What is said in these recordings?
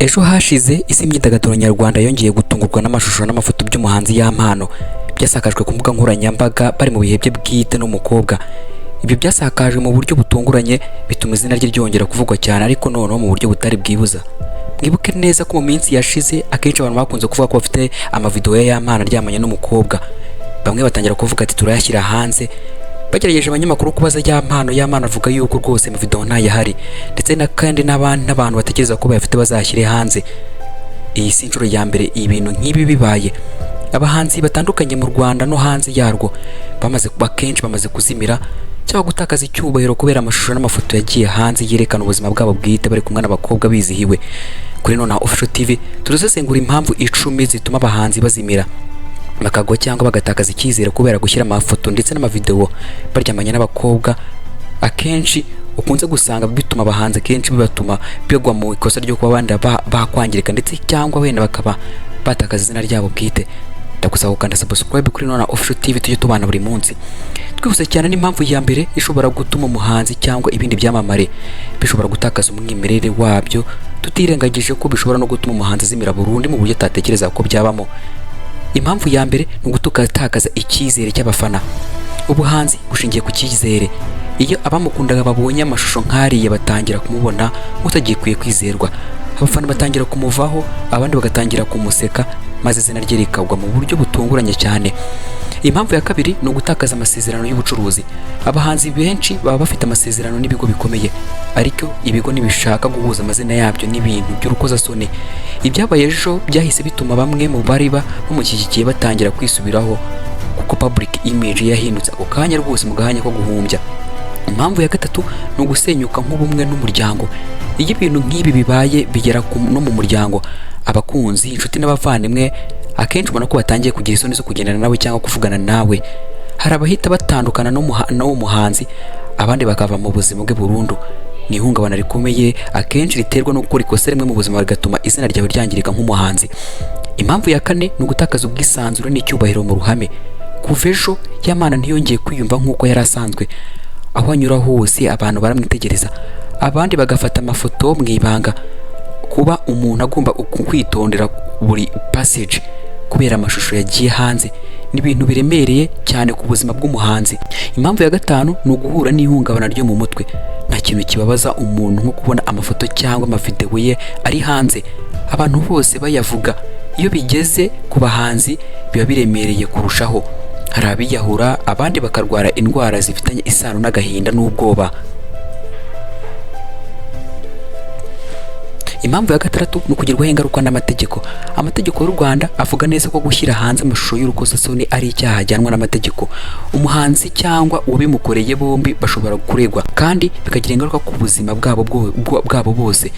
Ejo hashize isi imyidagaduro nyarwanda yongeye gutungurwa n'amashusho n'amafoto by'umuhanzi YAMPANO byasakajwe ku mbuga nkoranyambaga bari mu bihe bye bwite n'umukobwa. Ibyo byasakajwe mu buryo butunguranye bituma izina rye ryongera kuvugwa cyane, ariko noneho mu buryo butari bwibuza. Mwibuke neza ko mu minsi yashize akenshi abantu bakunze kuvuga ko bafite amavideo ya YAMPANO aryamanye n'umukobwa. Bamwe batangira kuvuga ati turayashyira hanze. Bagerageje abanyamakuru kubaza YAMPANO avuga yuko rwose mu video ntayahari, ndetse kandi n'abantu batekereza ko bayafite bazashyire hanze. Iyi si inshuro ya mbere ibintu nk'ibi bibaye. Abahanzi batandukanye mu Rwanda no hanze yarwo bamaze kuzimira cyangwa gutakaza icyubahiro kubera amashusho n'amafoto yagiye hanze yerekana ubuzima bwabo bwite bari kumwe n'abakobwa bizihiwe. Kuri none Orchestral TV turasesengura impamvu 10 zituma abahanzi bazimira, bakagwa cyangwa bagatakaza icyizere kubera gushyira amafoto ndetse n'amavideo baryamanye n'abakobwa. Akenshi ukunze gusanga bituma abahanzi kenshi bibatuma bigwa mu ikosa ryo kuba abandi bakwangirika ndetse cyangwa wenda bakaba batakaza izina ryabo bwite. Ndagusaba gukanda subscribe kuri none Orchestral TV tujye tubana buri munsi. Twihuse cyane n'impamvu ya mbere ishobora gutuma umuhanzi cyangwa ibindi byamamare bishobora gutakaza umwimerere wabyo, tutirengagije ko bishobora no gutuma umuhanzi azimira burundu mu buryo atatekereza ko byabamo. Impamvu ya mbere ni ugutakaza icyizere cy'abafana. Ubuhanzi bushingiye ku cyizere. Iyo abamukundaga babonye amashusho nk'ariya batangira kumubona utagiye kwizerwa, abafana batangira kumuvaho, abandi bagatangira kumuseka, maze izina rye rikagwa mu buryo butunguranye cyane. Impamvu ya kabiri ni ugutakaza amasezerano y'ubucuruzi. Abahanzi benshi baba bafite amasezerano n'ibigo bikomeye, ariko ibigo nibishaka guhuza amazina yabyo n'ibintu by'urukozasoni. Ibyabaye ejo byahise bituma bamwe mu bari bamushyigikiye batangira kwisubiraho, kuko public image yahindutse ako kanya rwose mu gahanya ko guhumbya. Impamvu ya gatatu ni ugusenyuka nk'ubumwe n'umuryango. Iyo ibintu nk'ibi bibaye bigera no mu muryango, abakunzi, inshuti n'abavandimwe akenshi ubona ko batangiye kugira isoni zo kugendana nawe cyangwa kuvugana nawe. Hari abahita batandukana n'uwo muhanzi, abandi bakava mu buzima bwe burundu. Ni ihungabana rikomeye akenshi riterwa no gukora ikosa rimwe mu buzima rigatuma izina ryawe ryangirika nk'umuhanzi. Impamvu ya kane ni ugutakaza ubwisanzure n'icyubahiro mu ruhame. Kuva ejo YAMPANO ntiyongeye kwiyumva nk'uko yari asanzwe. Aho anyura hose abantu baramwitegereza, abandi bagafata amafoto mu ibanga. Kuba umuntu agomba kwitondera buri passage kubera amashusho yagiye hanze ni ibintu biremereye cyane ku buzima bw'umuhanzi. Impamvu ya gatanu ni uguhura n'ihungabana ryo mu mutwe. Nta kintu kibabaza umuntu nko kubona amafoto cyangwa amavideo ye ari hanze abantu bose bayavuga. Iyo bigeze ku bahanzi biba biremereye kurushaho. Hari abiyahura, abandi bakarwara indwara zifitanye isano n'agahinda n'ubwoba. Impamvu ya gatandatu ni ukugirwaho ingaruka n'amategeko. Amategeko y'u Rwanda avuga neza ko gushyira hanze amashusho y'urukozasoni ari icyaha ajyanwa n'amategeko. Umuhanzi cyangwa uwabimukoreye bombi bashobora kuregwa, kandi bikagira ingaruka ku buzima bwabo bose.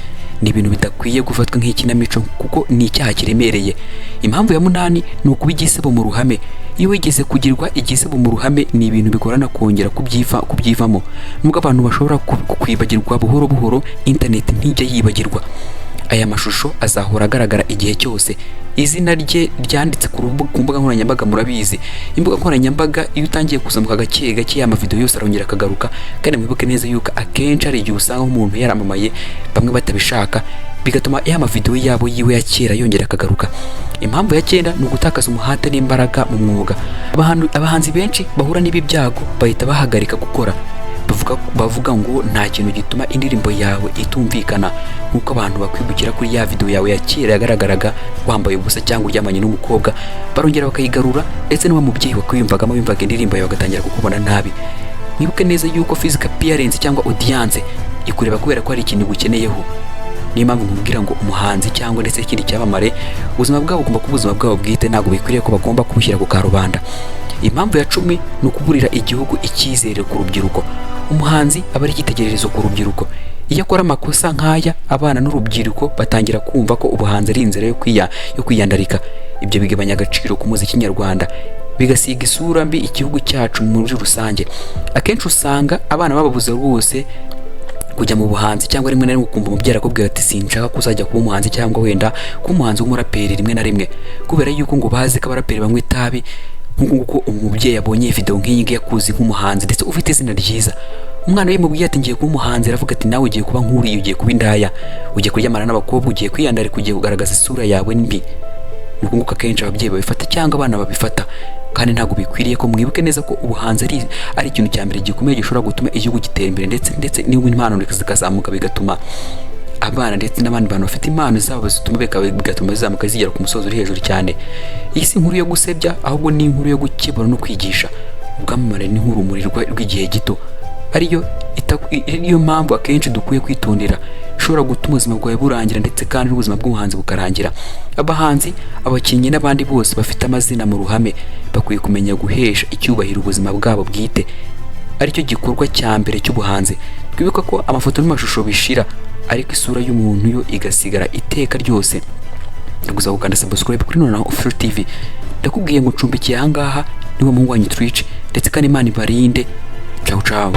Ni ibintu bidakwiye gufatwa nk'ikinamico kuko ni icyaha kiremereye. Impamvu ya munani ni ukuba igisebo mu ruhame. Iyo wigeze kugirwa igisebo mu ruhame ni ibintu bigorana kongera kubyivamo. Nubwo abantu bashobora kwibagirwa buhoro buhoro, internet ntijya yibagirwa. Aya mashusho azahora agaragara igihe cyose. Izina rye ryanditse ku mbuga nkoranyambaga murabizi. Imbuga nkoranyambaga iyo utangiye kuzamuka gake gake ya mavideo yose arongera akagaruka, kandi mwibuke neza yuko akenshi ari igihe usanga umuntu yaramamaye bamwe batabishaka, bigatuma ya mavideo yabo yiwe ya kera yongera akagaruka. Impamvu ya 9 ni ugutakaza umuhate n'imbaraga mu mwuga. Abahanzi benshi bahura n'ibi byago bahita bahagarika gukora. Bavuga ngo nta kintu gituma indirimbo yawe itumvikana nkuko abantu bakwibukira kuri ya video yawe ya kera yagaragaraga wambaye ubusa cyangwa uryamanye n'umukobwa, barongera bakayigarura, ndetse n'uwo mubyeyi wakwiyumvagamo bimvaga indirimbo yawe agatangira kukubona nabi. Mwibuke neza yuko physical appearance cyangwa audience ikureba kubera ko ari ikintu gukeneyeho. Niyo mpamvu nkubwira ngo umuhanzi cyangwa ndetse ikindi cyamamare ubuzima bwabo ugomba kuba ubuzima bwabo bwite, ntabwo bikwiriye ko bagomba kubushyira ku karubanda. Impamvu ya 10 ni ukuburira igihugu icyizere ku rubyiruko. Umuhanzi aba ari igitekerezo ku rubyiruko. Iyo akora amakosa nk'aya, abana n'urubyiruko batangira kumva ko ubuhanzi ari inzira yo kwiyandarika. Ibyo bigabanya agaciro ku muziki nyarwanda, bigasiga isura mbi igihugu cyacu muri rusange. Akenshi usanga abana bababuze rwose kujya mu buhanzi, cyangwa rimwe na rimwe ukumva umubyeyi akubwira ati sinshaka kuzajya kuba umuhanzi cyangwa wenda kuba umuhanzi w'umuraperi rimwe na rimwe, kubera yuko ngo bazi ko abaraperi banywa itabi. Nk'uko umubyeyi yabonye video nk'iyi ngiyi yakuzi nk'umuhanzi ndetse ufite izina ryiza, umwana we mubwiye ati ngiye kuba umuhanzi, aravuga ati nawe ugiye kuba nk'uriya, ugiye kuba indaya, ugiye kuryamana n'abakobwa, ugiye kwiyandarika, ugiye kugaragaza isura yawe mbi. Nuko nguko akenshi ababyeyi babifata cyangwa abana babifata, kandi ntabwo bikwiriye ko mwibuke neza ko ubuhanzi ari ikintu cya mbere gikomeye gishobora gutuma igihugu gitera imbere, ndetse n'iyo impano zikazamuka bigatuma abana ndetse n'abandi bantu bafite impano zabo zituma bigatuma zizamuka zigera ku musozi uri hejuru cyane. Iyi si inkuru yo gusebya, ahubwo ni inkuru yo gukebura no kwigisha. Ubwamamare ni nk'urumuri rw'igihe gito, ariyo mpamvu akenshi dukwiye kwitondera, ishobora gutuma ubuzima bwawe burangira ndetse kandi n'ubuzima bw'umuhanzi bukarangira. Abahanzi, abakinnyi n'abandi bose bafite amazina mu ruhame bakwiye kumenya guhesha icyubahiro ubuzima bwabo bwite, aricyo gikorwa cya mbere cy'ubuhanzi. Twibuka ko amafoto n'amashusho bishira, ariko isura y'umuntu yo igasigara iteka ryose. Ndaguza gukanda subscribe kuri Nonaha Official TV. Ndakubwiye ngo ncumbikiye aha ngaha, niwe muhungu wanyu Twitch, ndetse kandi Imana ibarinde. Ciao ciao.